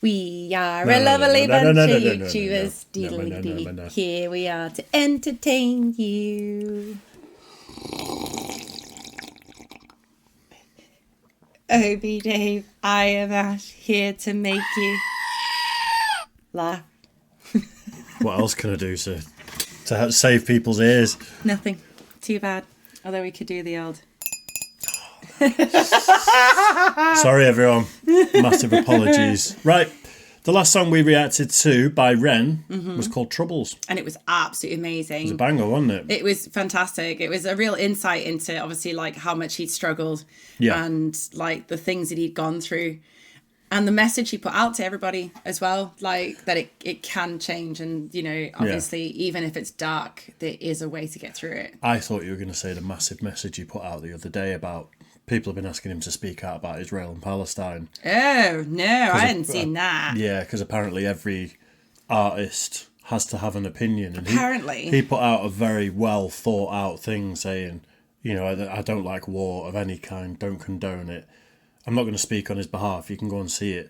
We are a lovely bunch of YouTubers. No. Here we are to entertain you. Obi Dave, I am Ash, here to make you laugh. What else can I do to help save people's ears? Nothing. Too bad. Although we could do the old. Sorry, everyone. Massive apologies. Right. The last song we reacted to by Ren was called Troubles. And it was absolutely amazing. It was a banger, wasn't it? It was fantastic. It was a real insight into, obviously, like how much he'd struggled and like the things that he'd gone through. And the message he put out to everybody as well, like that it can change. And, you know, obviously, even if it's dark, there is a way to get through it. I thought you were going to say the massive message he put out the other day about people have been asking him to speak out about Israel and Palestine. Oh, no, I hadn't seen that. Yeah, because apparently every artist has to have an opinion. And apparently. He put out a very well thought out thing saying, you know, I don't like war of any kind, don't condone it. I'm not going to speak on his behalf, you can go and see it.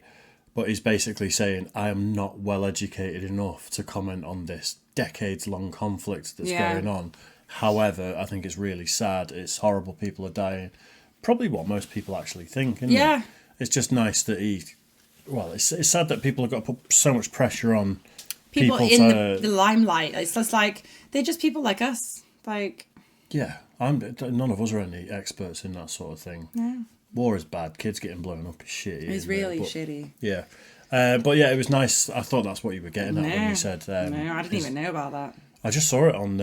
But he's basically saying, I am not well educated enough to comment on this decades-long conflict that's going on. However, I think it's really sad. It's horrible, people are dying. Probably what most people actually think, isn't it? It's just nice that it's sad that people have got to put so much pressure on people in the limelight. It's just like, they're just people like us. Like, yeah, none of us are any experts in that sort of thing. No. War is bad. Kids getting blown up is shitty. It's really shitty. Yeah. But yeah, it was nice. I thought that's what you were getting at when you said... no, I didn't even know about that. I just saw it on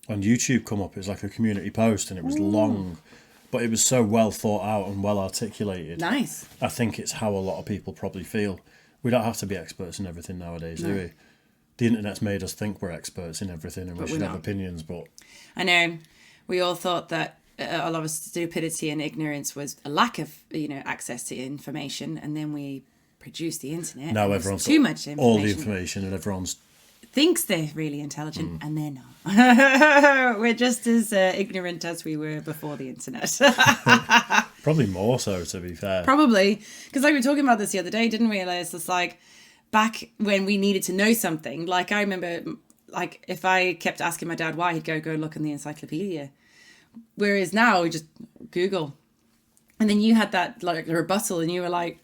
YouTube come up. It was like a community post and it was long, but it was so well thought out and well articulated. Nice. I think it's how a lot of people probably feel. We don't have to be experts in everything nowadays, do we? The internet's made us think we're experts in everything and we should have opinions, but... I know. We all thought that a lot of stupidity and ignorance was a lack of, access to information, and then we produced the internet. Now everyone's too much information. All the information, and everyone's thinks they're really intelligent, and they're not. We're just as ignorant as we were before the internet. Probably more so, to be fair. Probably, because like we were talking about this the other day, didn't we? It's just like back when we needed to know something. Like I remember, like if I kept asking my dad why, he'd go look in the encyclopedia. Whereas now we just Google, and then you had that like rebuttal, and you were like,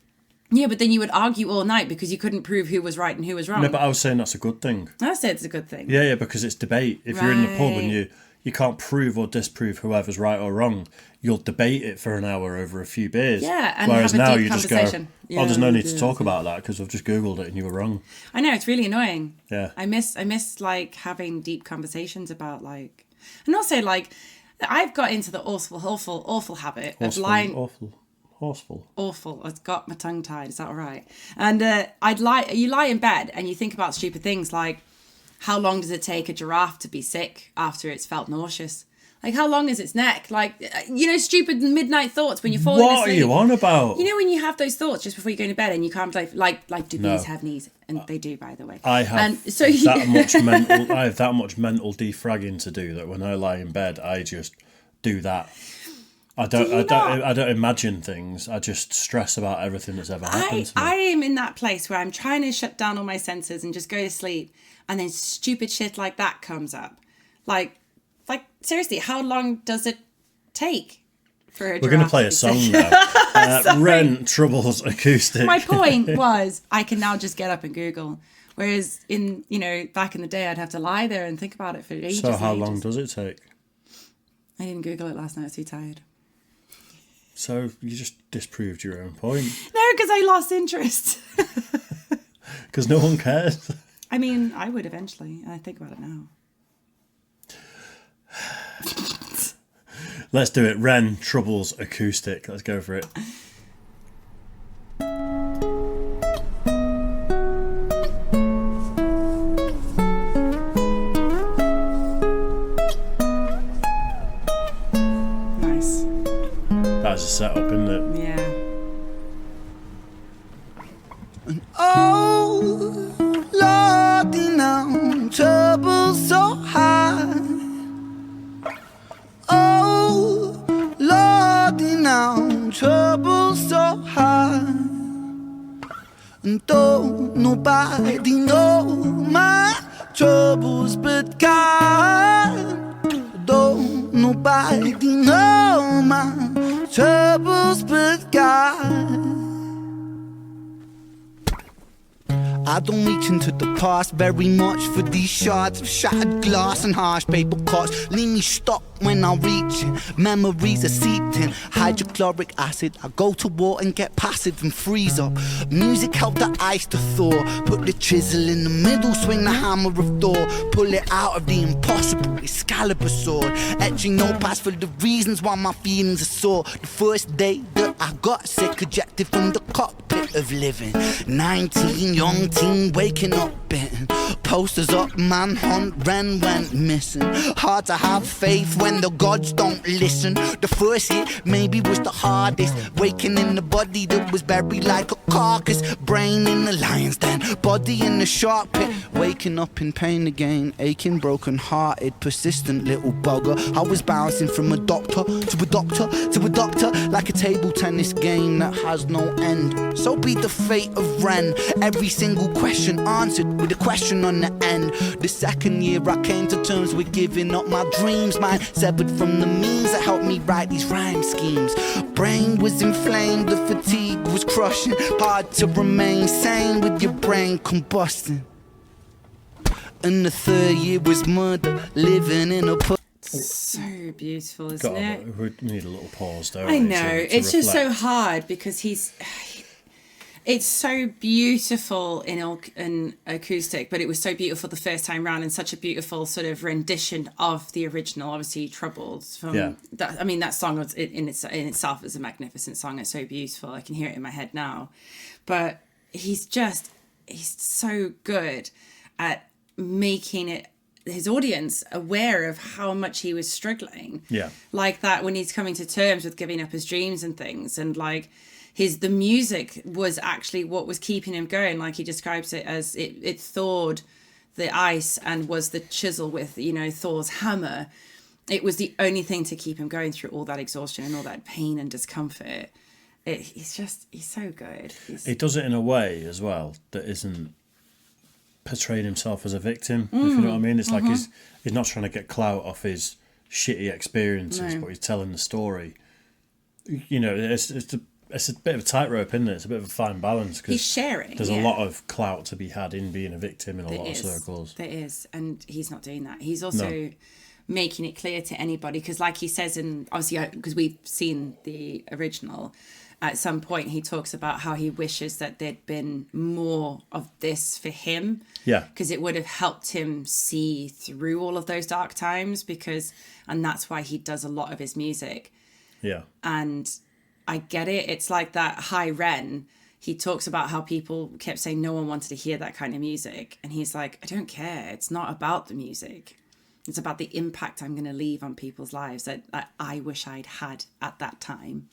yeah, but then you would argue all night because you couldn't prove who was right and who was wrong. No, but I was saying that's a good thing. I said it's a good thing. Yeah, because it's debate. If you're in the pub and you can't prove or disprove whoever's right or wrong, you'll debate it for an hour over a few beers. Yeah, and whereas have a now deep you just conversation. go, there's no need to talk about that because I've just Googled it and you were wrong. I know, it's really annoying. Yeah. I miss like having deep conversations about like, and also like, I've got into the awful habit of lying. Awful. I've got my tongue tied. Is that all right? And you lie in bed and you think about stupid things like, how long does it take a giraffe to be sick after it's felt nauseous? Like, how long is its neck? Like, stupid midnight thoughts when you're falling asleep. What are you on about? You know when you have those thoughts just before you go to bed and you can't like do bees have knees? And they do, by the way. I have I have that much mental defragging to do that when I lie in bed, I just do that. I don't imagine things. I just stress about everything that's ever happened to me. I am in that place where I'm trying to shut down all my senses and just go to sleep, and then stupid shit like that comes up. Like seriously, how long does it take for a giraffe? We're going to play a song now. Ren Troubles acoustic. My point was, I can now just get up and Google. Whereas back in the day, I'd have to lie there and think about it for ages. So how long does it take? I didn't Google it last night. I was too tired. So you just disproved your own point. No, because I lost interest. Because no one cares. I mean, I would eventually. I think about it now. Let's do it. Ren Troubles acoustic. Let's go for it. Nice. That's a setup, isn't it? Yeah. Oh, Lordy, now trouble so high. Oh, Lordy, now trouble so high. And don't nobody know my troubles but God. Don't nobody know my troubles but God. I don't reach into the past very much for these shards of shattered glass and harsh paper cuts. Leave me stuck when I reach it. Memories are seeped in hydrochloric acid. I go to war and get passive and freeze up. Music helped the ice to thaw. Put the chisel in the middle, swing the hammer of Thor. Pull it out of the impossible, Excalibur sword. Etching notepads for the reasons why my feelings are sore. The first day that I got sick, ejected from the cockpit of living. 19, young teen, waking up bitten. Posters up, manhunt, Ren went missing. Hard to have faith when the gods don't listen. The first hit maybe was the hardest. Waking in the body that was buried like a carcass. Brain in the lion's den, body in the shark pit. Waking up in pain again, aching, broken hearted, persistent little bugger. I was bouncing from a doctor to a doctor to a doctor, like a table tennis game that has no end. So be the fate of Ren. Every single question answered with a question on the end. The second year I came to terms with giving up my dreams. Mine severed from the means that helped me write these rhyme schemes. Brain was inflamed, the fatigue was crushing. Hard to remain sane with your brain combusting. And the third year was murder, living in a so beautiful, isn't it? We need a little pause, don't I we? know. It's just so hard because it's so beautiful in acoustic, but it was so beautiful the first time round, and such a beautiful sort of rendition of the original, obviously Troubles. That, I mean, that song was, in itself is a magnificent song. It's so beautiful. I can hear it in my head now. But he's so good at making it, his audience, aware of how much he was struggling. Yeah. Like that when he's coming to terms with giving up his dreams and things, and like the music was actually what was keeping him going. Like he describes it as it thawed the ice and was the chisel with, Thor's hammer. It was the only thing to keep him going through all that exhaustion and all that pain and discomfort. He's so good. He does it in a way as well that isn't portraying himself as a victim, if you know what I mean. It's like he's not trying to get clout off his shitty experiences, but he's telling the story. It's a bit of a tightrope, isn't it? It's a bit of a fine balance. Cause he's sharing. There's a lot of clout to be had in being a victim in a lot of circles. There is, and he's not doing that. He's also making it clear to anybody, because like he says, and obviously because we've seen the original, at some point he talks about how he wishes that there'd been more of this for him. Yeah. Because it would have helped him see through all of those dark times, and that's why he does a lot of his music. Yeah. And I get it. It's like that High Ren. He talks about how people kept saying no one wanted to hear that kind of music. And he's like, I don't care. It's not about the music. It's about the impact I'm going to leave on people's lives that I wish I'd had at that time.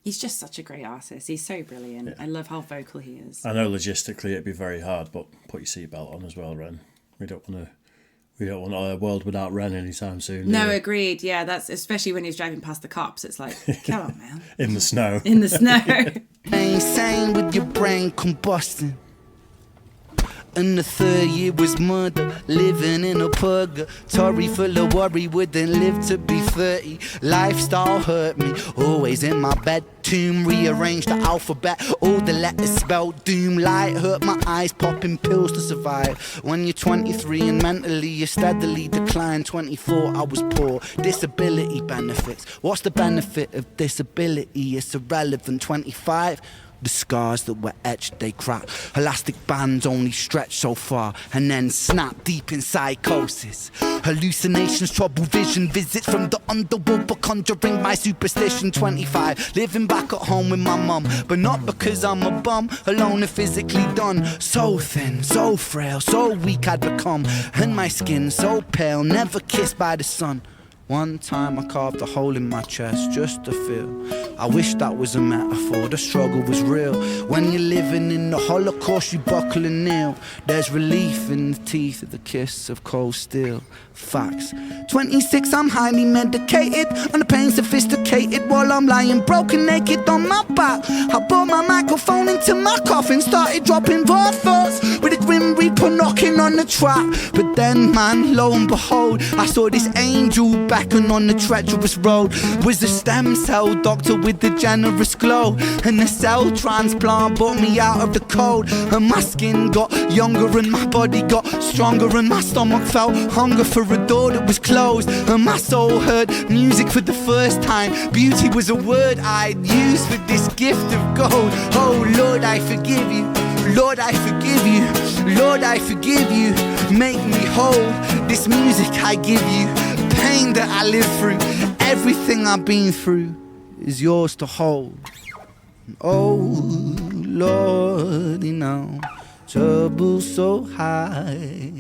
He's just such a great artist. He's so brilliant. Yeah. I love how vocal he is. I know logistically it'd be very hard, but put your seatbelt on as well, Ren. We don't want a world without Ren anytime soon. No, agreed. Yeah, that's especially when he's driving past the cops. It's like, come on, man. In the snow. In the snow. Insane with your brain combusting. And the third year was murder, living in a purgatory full of worry, wouldn't live to be 30. Lifestyle hurt me, always in my bed. Tomb, rearrange the alphabet, all the letters spelled doom. Light hurt my eyes, popping pills to survive. When you're 23 and mentally you steadily decline. 24, I was poor, disability benefits. What's the benefit of disability? It's irrelevant. 25, the scars that were etched, they crack. Elastic bands only stretch so far and then snap deep in psychosis. Hallucinations, trouble vision, visits from the underworld for conjuring my superstition. 25, living back at home with my mum, but not because I'm a bum, alone and physically done. So thin, so frail, so weak I'd become, and my skin so pale, never kissed by the sun. One time I carved a hole in my chest just to feel. I wish that was a metaphor, the struggle was real. When you're living in the Holocaust, you buckle and kneel. There's relief in the teeth of the kiss of cold steel. Facts. 26, I'm highly medicated, on the pain sophisticated, while I'm lying broken naked on my back. I brought my microphone into my coffin, started dropping raw thoughts with a grim reaper knocking on the trap. But then, man, lo and behold, I saw this angel beckon on the treacherous road. Was the stem cell doctor with the generous glow, and the cell transplant brought me out of the cold. And my skin got younger and my body got stronger, and my stomach felt hunger for a door that was closed. And my soul heard music for the first time. Beauty was a word I'd use for this gift of gold. Oh Lord, I forgive you. Lord, I forgive you. Lord, I forgive you. Make me whole. This music I give you, pain that I live through, everything I've been through is yours to hold. Oh Lordy, now trouble so high.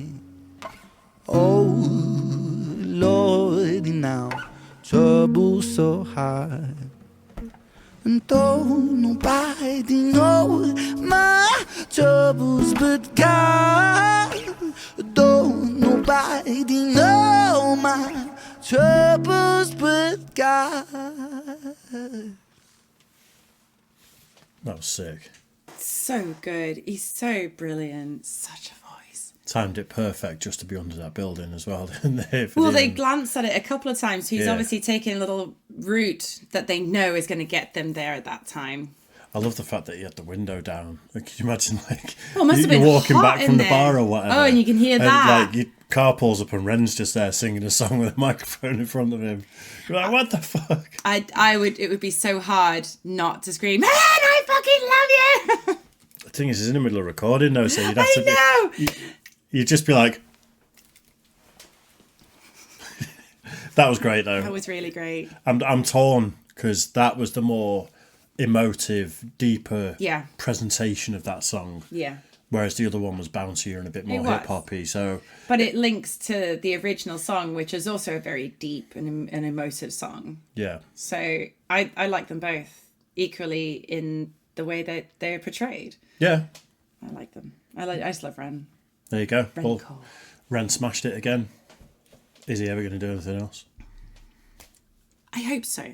Oh Lordy, now trouble so high. And though nobody knows my troubles but God, though nobody knows my troubles but God. That was sick. So good. He's so brilliant. Such a voice. Timed it perfect just to be under that building as well, didn't they? Well, they glanced at it a couple of times. He's obviously taking a little route that they know is going to get them there at that time. I love the fact that he had the window down. Can you imagine, like, well, must have been you're walking hot back from the there. bar or whatever. Oh, and you can hear that. Like, your car pulls up and Ren's just there singing a song with a microphone in front of him. You're like, what the fuck? It would be so hard not to scream, "Man, I fucking love you!" The thing is, he's in the middle of recording though, so you'd have to know. You'd just be like... That was great though. That was really great. I'm torn because that was the more emotive, deeper presentation of that song. Yeah. Whereas the other one was bouncier and a bit more hip hoppy. So, but it links to the original song, which is also a very deep and emotive song. Yeah. So I like them both equally in the way that they're portrayed. Yeah. I like them. I just love Ren. There you go. Ren Ren smashed it again. Is he ever going to do anything else? I hope so.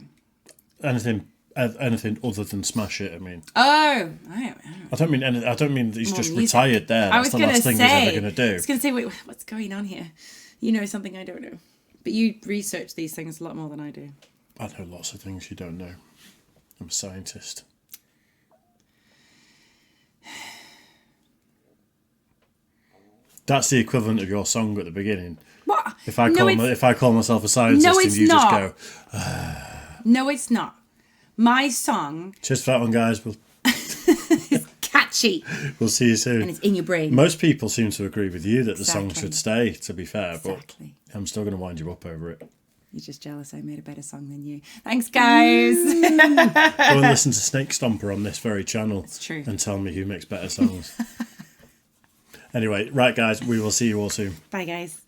Anything other than smash it? I mean. Oh, I don't mean that he's just retired there. That's the last thing he's ever going to do. I was going to say, wait, what's going on here? You know something I don't know, but you research these things a lot more than I do. I know lots of things you don't know. I'm a scientist. That's the equivalent of your song at the beginning. What? If I call myself a scientist and you just go... No, it's not. My song... Cheers for that one, guys. It's catchy. We'll see you soon. And it's in your brain. Most people seem to agree with you that the song should stay, to be fair. Exactly. But I'm still going to wind you up over it. You're just jealous I made a better song than you. Thanks, guys. Go and listen to Snake Stomper on this very channel. It's true. And tell me who makes better songs. Anyway, right, guys, we will see you all soon. Bye, guys.